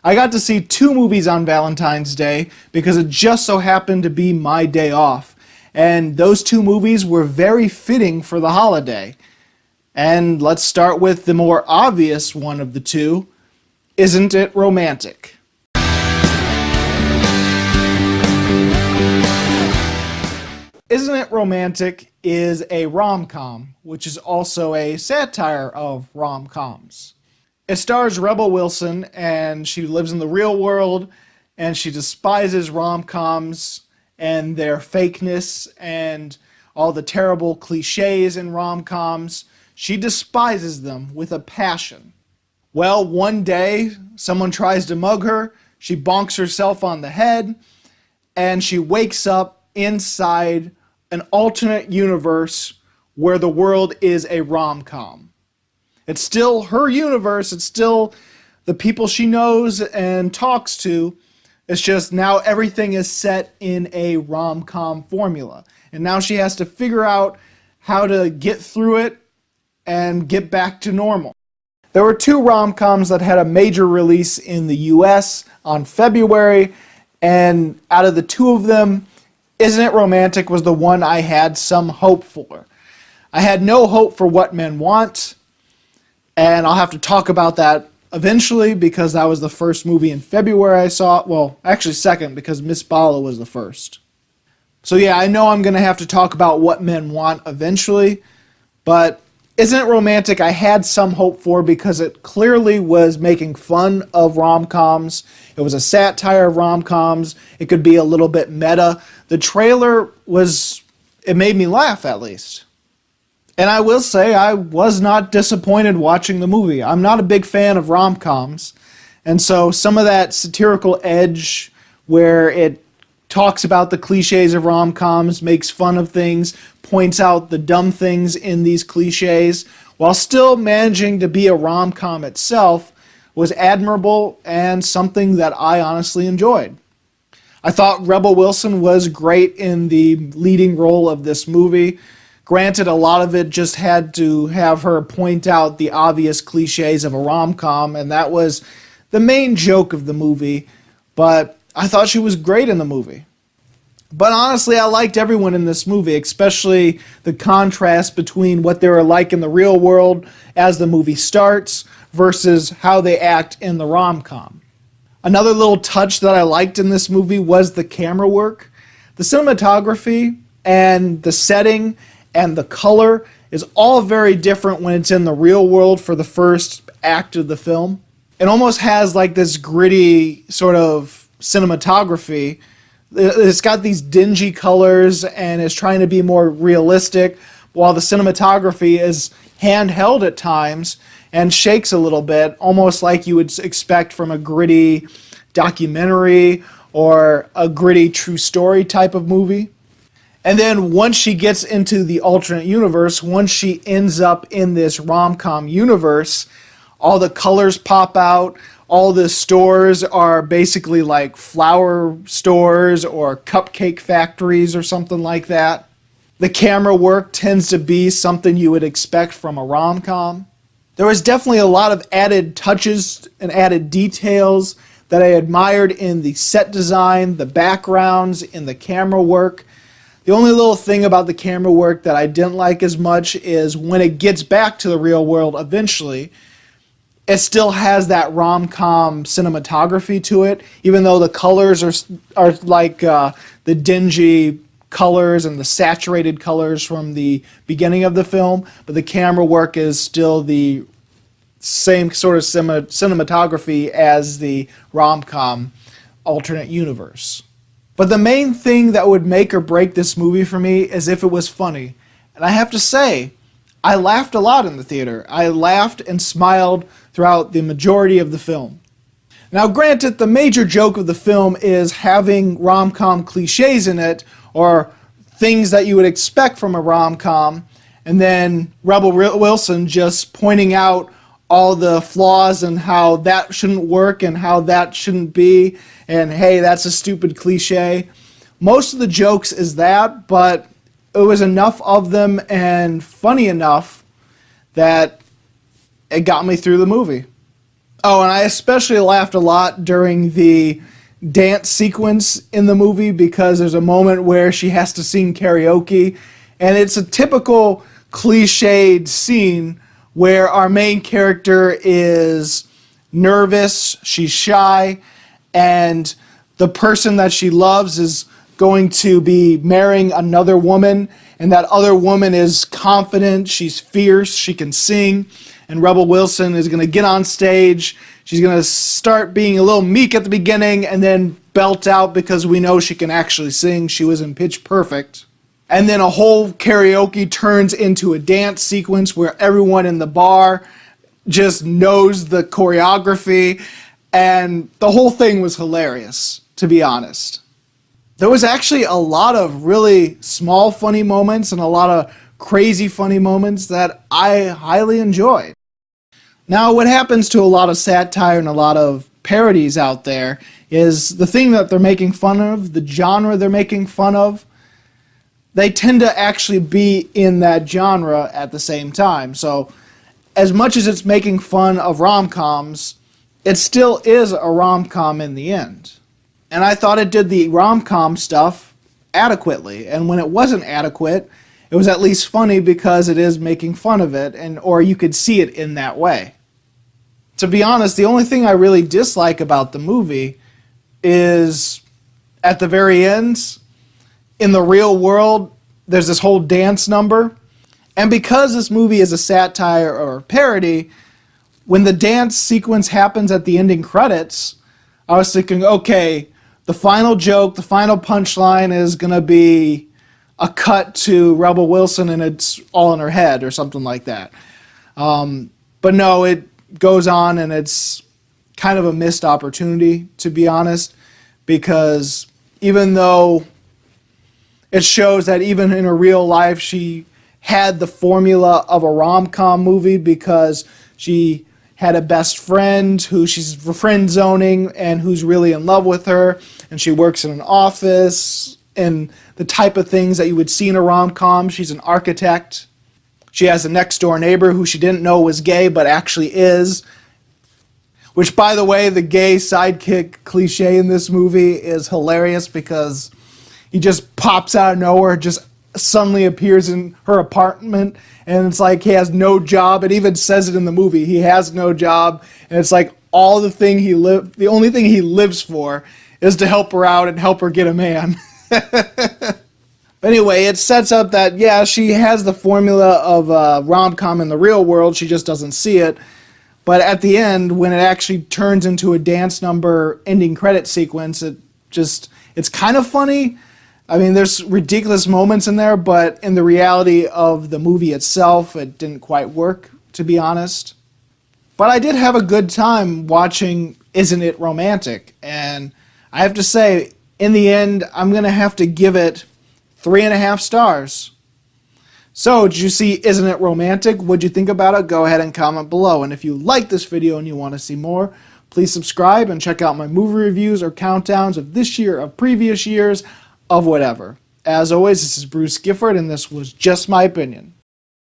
I got to see 2 movies on Valentine's Day because it just so happened to be my day off. And those 2 movies were very fitting for the holiday. And let's start with the more obvious one of the 2. Isn't It Romantic? Isn't It Romantic is a rom-com, which is also a satire of rom-coms. It stars Rebel Wilson, and she lives in the real world, and she despises rom-coms and their fakeness and all the terrible cliches in rom-coms. She despises them with a passion. Well, one day, someone tries to mug her, she bonks herself on the head, and she wakes up inside an alternate universe where the world is a rom-com. It's still her universe, it's still the people she knows and talks to. It's just now everything is set in a rom-com formula. And now she has to figure out how to get through it and get back to normal. There were 2 rom-coms that had a major release in the US on February, and out of the 2 of them, Isn't It Romantic was the one I had some hope for. I had no hope for What Men Want, and I'll have to talk about that eventually because that was the first movie in February I saw. Well, actually second because Miss Bala was the first. So yeah, I know I'm going to have to talk about What Men Want eventually, but Isn't It Romantic I had some hope for because it clearly was making fun of rom-coms. It was a satire of rom-coms. It could be a little bit meta. The trailer it made me laugh at least. And I will say I was not disappointed watching the movie. I'm not a big fan of rom-coms, and so some of that satirical edge where it talks about the cliches of rom-coms, makes fun of things, points out the dumb things in these cliches, while still managing to be a rom-com itself, was admirable and something that I honestly enjoyed. I thought Rebel Wilson was great in the leading role of this movie. Granted, a lot of it just had to have her point out the obvious cliches of a rom-com, and that was the main joke of the movie, but I thought she was great in the movie. But honestly, I liked everyone in this movie, especially the contrast between what they were like in the real world as the movie starts versus how they act in the rom-com. Another little touch that I liked in this movie was the camera work. The cinematography and the setting and the color is all very different when it's in the real world for the first act of the film. It almost has like this gritty sort of cinematography. It's got these dingy colors and is trying to be more realistic, while the cinematography is handheld at times and shakes a little bit, almost like you would expect from a gritty documentary or a gritty true story type of movie. And then once she gets into the alternate universe, once she ends up in this rom-com universe, all the colors pop out, all the stores are basically like flower stores or cupcake factories or something like that. The camera work tends to be something you would expect from a rom-com. There was definitely a lot of added touches and added details that I admired in the set design, the backgrounds, in the camera work. The only little thing about the camera work that I didn't like as much is when it gets back to the real world eventually, it still has that rom-com cinematography to it, even though the colors are like the dingy colors and the saturated colors from the beginning of the film, but the camera work is still the same sort of cinematography as the rom-com alternate universe. But the main thing that would make or break this movie for me is if it was funny. And I have to say, I laughed a lot in the theater. I laughed and smiled throughout the majority of the film. Now granted, the major joke of the film is having rom-com cliches in it, or things that you would expect from a rom-com, and then Rebel Wilson just pointing out all the flaws and how that shouldn't work and how that shouldn't be, and hey, that's a stupid cliche. Most of the jokes is that, but it was enough of them and funny enough that it got me through the movie. Oh, and I especially laughed a lot during the dance sequence in the movie because there's a moment where she has to sing karaoke, and it's a typical cliched scene where our main character is nervous, she's shy, and the person that she loves is going to be marrying another woman, and that other woman is confident, she's fierce, she can sing, and Rebel Wilson is going to get on stage. She's going to start being a little meek at the beginning and then belt out because we know she can actually sing. She was in Pitch Perfect. And then a whole karaoke turns into a dance sequence where everyone in the bar just knows the choreography, and the whole thing was hilarious, to be honest. There was actually a lot of really small funny moments and a lot of crazy funny moments that I highly enjoyed. Now, what happens to a lot of satire and a lot of parodies out there is the thing that they're making fun of, the genre they're making fun of, they tend to actually be in that genre at the same time. So as much as it's making fun of rom-coms, it still is a rom-com in the end. And I thought it did the rom-com stuff adequately. And when it wasn't adequate, it was at least funny because it is making fun of it, or you could see it in that way. To be honest, the only thing I really dislike about the movie is at the very end, in the real world, there's this whole dance number. And because this movie is a satire or a parody, when the dance sequence happens at the ending credits, I was thinking, okay, the final joke, the final punchline is going to be a cut to Rebel Wilson and it's all in her head or something like that. But no, it goes on and it's kind of a missed opportunity, to be honest, because even though it shows that even in her real life she had the formula of a rom-com movie because she had a best friend who she's friend zoning and who's really in love with her, and she works in an office and the type of things that you would see in a rom-com. She's an architect. She has a next door neighbor who she didn't know was gay but actually is. Which, by the way, the gay sidekick cliche in this movie is hilarious because he just pops out of nowhere, just suddenly appears in her apartment, and it's like he has no job. It even says it in the movie. He has no job, and it's like the only thing he lives for is to help her out and help her get a man. Anyway, it sets up that, yeah, she has the formula of rom-com in the real world, she just doesn't see it. But at the end, when it actually turns into a dance number ending credit sequence, it's kind of funny. I mean, there's ridiculous moments in there, but in the reality of the movie itself, it didn't quite work, to be honest. But I did have a good time watching Isn't It Romantic? And I have to say, in the end, I'm going to have to give it 3.5 stars. So, did you see Isn't It Romantic? What'd you think about it? Go ahead and comment below. And if you like this video and you want to see more, please subscribe and check out my movie reviews or countdowns of this year, of previous years, of whatever. As always, this is Bruce Gifford, and this was Just My Opinion.